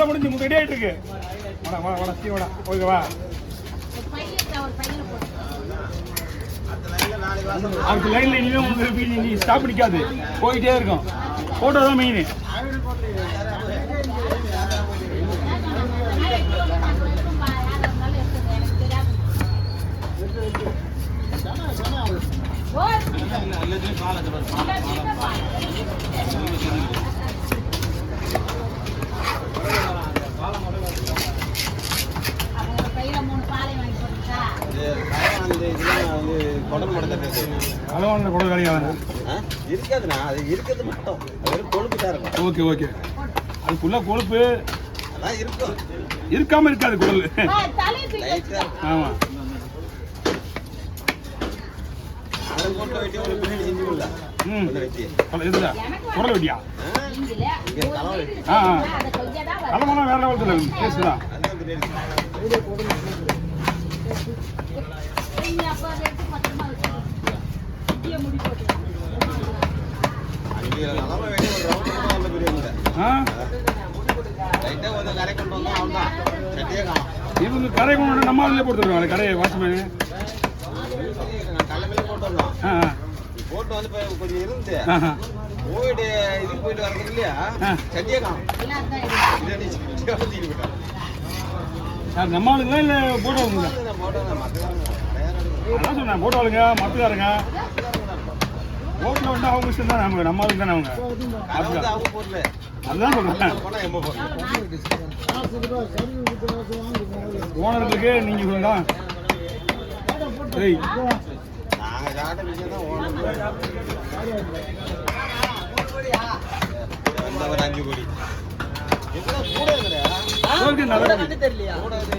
முடிஞ்சு ரெடி ஆயிட்டு இருக்கு. ஓகேவா? அடுத்த லைன்ல இனிமே நீ ஸ்டாப் நிக்காது, போயிட்டே இருக்கும். போட்டோ தான் மெயின். கொழுப்பு இருக்காம இருக்காது குடல். ஆமா, குடல் வெட்டியா? தலைமலாம் வேற லெவல் பேசுதான். இவங்க கரை கொண்டு நம்ம அதில் போட்டுருவாங்க. கரையை வாட்ச்மேனு போட்டு வந்து கொஞ்சம் இருந்து போயிட்டு இதுக்கு போயிட்டு வரது இல்லையா, சட்டியே காணும். நம்ம ஆளுங்களா இல்லை போட்டோங்களா? அதான் சொன்னேன், போட்டோளுங்க மத்துக்காரங்க போட்டில் வந்து அவங்க விஷயம் தான். நமக்கு நம்ம ஆளுங்க தானே அவங்க. அதுதான் சொல்றேன், ஓனர்களுக்கு நீங்க சொல்லுங்க. சரி,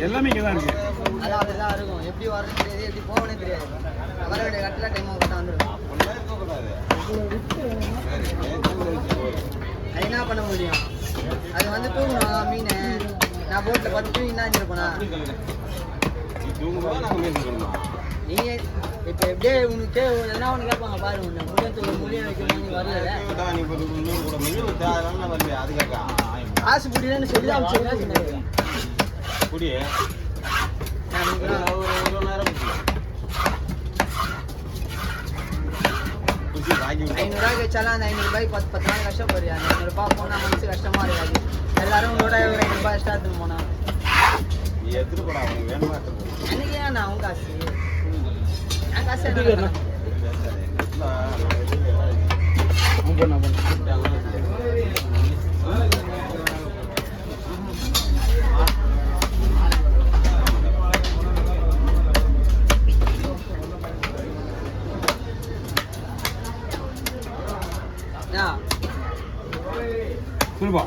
எல்லாமே இங்கே தான் இருக்கு. எப்படி வரணும் தெரியாது, எப்படி போகணும் தெரியாது. வர வேண்டிய கட்டில டைம் வந்துடும். அது என்ன பண்ண முடியும்? அது வந்து தூங்கணும் மீன். நான் போட்டில் பார்த்து என்ன இருப்பேனா? நீங்க இப்ப எப்படியே உனக்கு என்ன ஒண்ணு கேட்பாங்க பாரு, உன்னை முடியத்து முடிய வைக்கணும். நீ வரல காசு புடியலன்னு சொல்லி அமைச்சு புடிய 500 வச்சாலும் அந்த 500 ரூபாய்க்கு 10 நாள் கஷ்டப்படுறியா? 500 ரூபாய் போனா மனசு கஷ்டமா இருக்காது. எல்லாரும் உங்களோட 200 ரூபாய் எக்ஸ்ட்ரா எடுத்துட்டு போனா எனக்கு ஏன் அவங்க காசு என் காசு சொல்லுப்பா.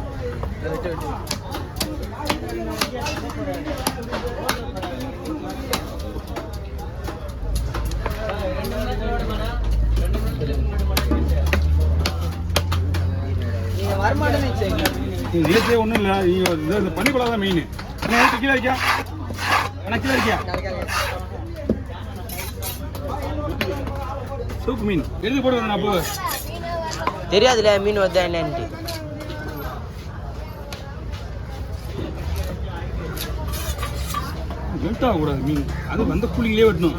நேற்றே ஒன்றும் இல்லை, இந்த பனிக்குழா தான் மெயின். கீழே இருக்கியா? கீழே இருக்கியா? சூப்பு மீன் எழுதி போடுவேன். அப்போ தெரியாதுல்ல மீன் வந்தா என்னன்ட்டு. மெல்ட் ஆகக்கூடாது மீன், அது வந்த கூலிங்களே வெட்டணும்.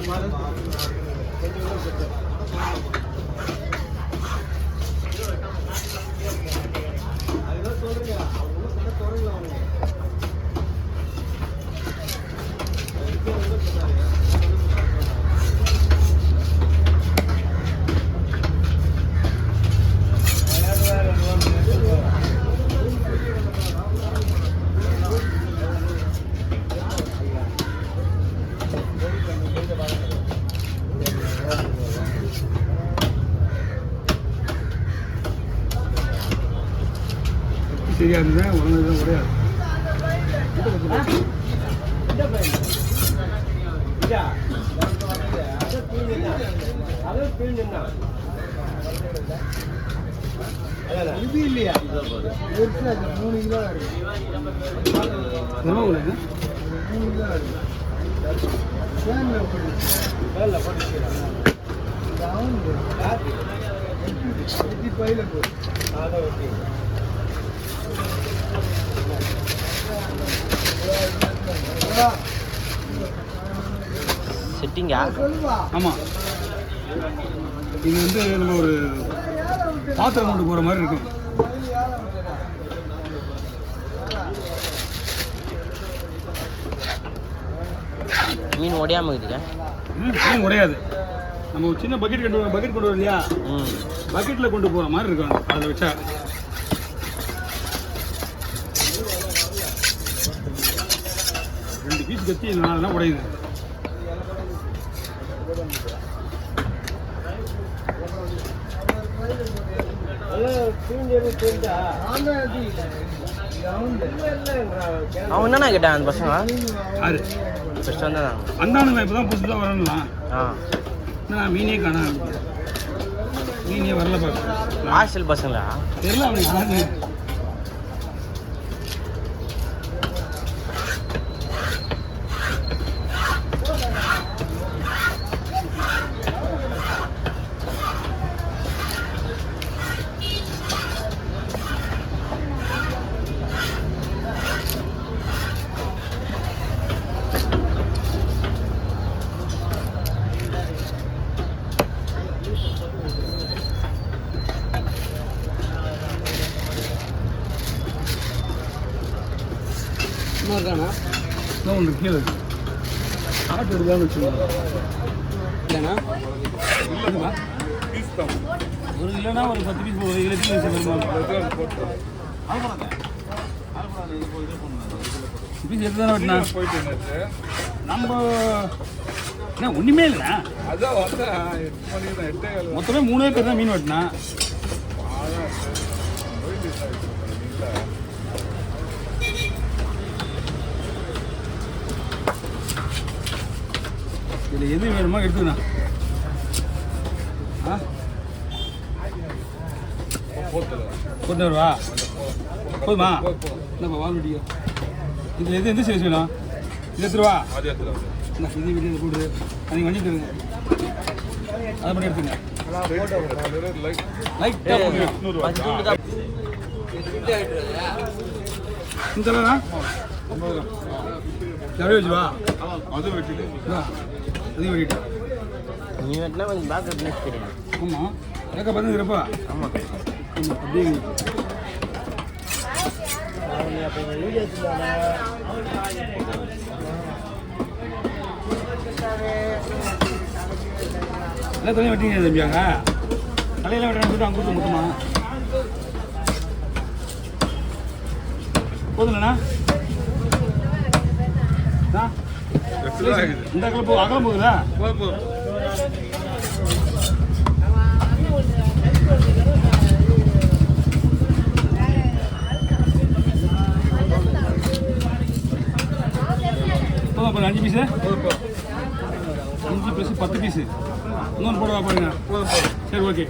சரியா இருந்தா உடனே உடையாது. இது இல்லையா 3 கிலோ செட்டிங்கா? ஆமாம், இது வந்து நம்ம ஒரு பாத்திரம் கொண்டு போகிற மாதிரி இருக்கும். மீன் உடையாம இருக்குதுங்க. மீன் உடையாது. நம்ம ஒரு சின்ன பக்கெட் கொண்டு வரோம் இல்லையா, பக்கெட்டில் கொண்டு போகிற மாதிரி இருக்கும். அதை வச்சா ரெண்டு பீஸ் கத்தி அதெல்லாம் உடையுது. அவன் என்னண்ணா கேட்டான் அந்த பசங்க? அது ஃபஸ்ட்டு வந்தாங்க வந்தானுங்க, இப்போ தான் புதுசாக வரணும்லாம். நான் மீனே காணா, மீனே வரல. பார்க்க ஹாஸ்டல் பசங்களா தெரியல அவனுக்கு யாருன்னு. இருக்கானா இன்னும் ஒன்று கீழே இருக்கு. ஆட்டு எடுக்கான்னு வச்சுக்கோங்க. இல்லைண்ணா ஒரு இல்லைன்னா ஒரு 10 பீஸ் போடுவோம். இதில் பீஸ் எடுத்து தானே வெட்டினா நம்ம என்ன ஒன்றுமே இல்லைண்ணா. மொத்தமே 3 ஏக்கர் தான் மீன் வெட்டினா. இதில் எது வேணுமோ எடுத்துக்கண்ணா. ரூபா போதுமா? என்னப்பா வாங்கிட்டியோ? இதில் எது எந்த சைஸ் வேணும்? இது எடுத்துருவா. இது வீட்டில் போடுது. நீங்கள் வண்டி தருங்க, அதை பண்ணி எடுத்துங்க. லைட்டாக இந்த எவ்வளோ வச்சுவா? அது வெட்டிட்டு அதையும் வெட்டிட்டு நீ வெட்டினா கொஞ்சம் பேக் வெட்டினு தெரியும். ஆமாம், ஏக்கா பார்த்துக்கிறப்பா. ஆமாம் ஆமாம், அப்படியே எல்லாம் தலையும் வெட்டிங்க தம்பியாங்க. தலையெல்லாம் வெட்டணும் சொல்லிட்டு அங்கே கொடுத்து மொத்தமா போதுங்களண்ணா. இந்த அகலம் அகலம் போகுதா? போதும் 5 பீஸு, 5 பீஸு 10 பீஸு இன்னொன்று போடுவா பாருங்க. சரி, ஓகே.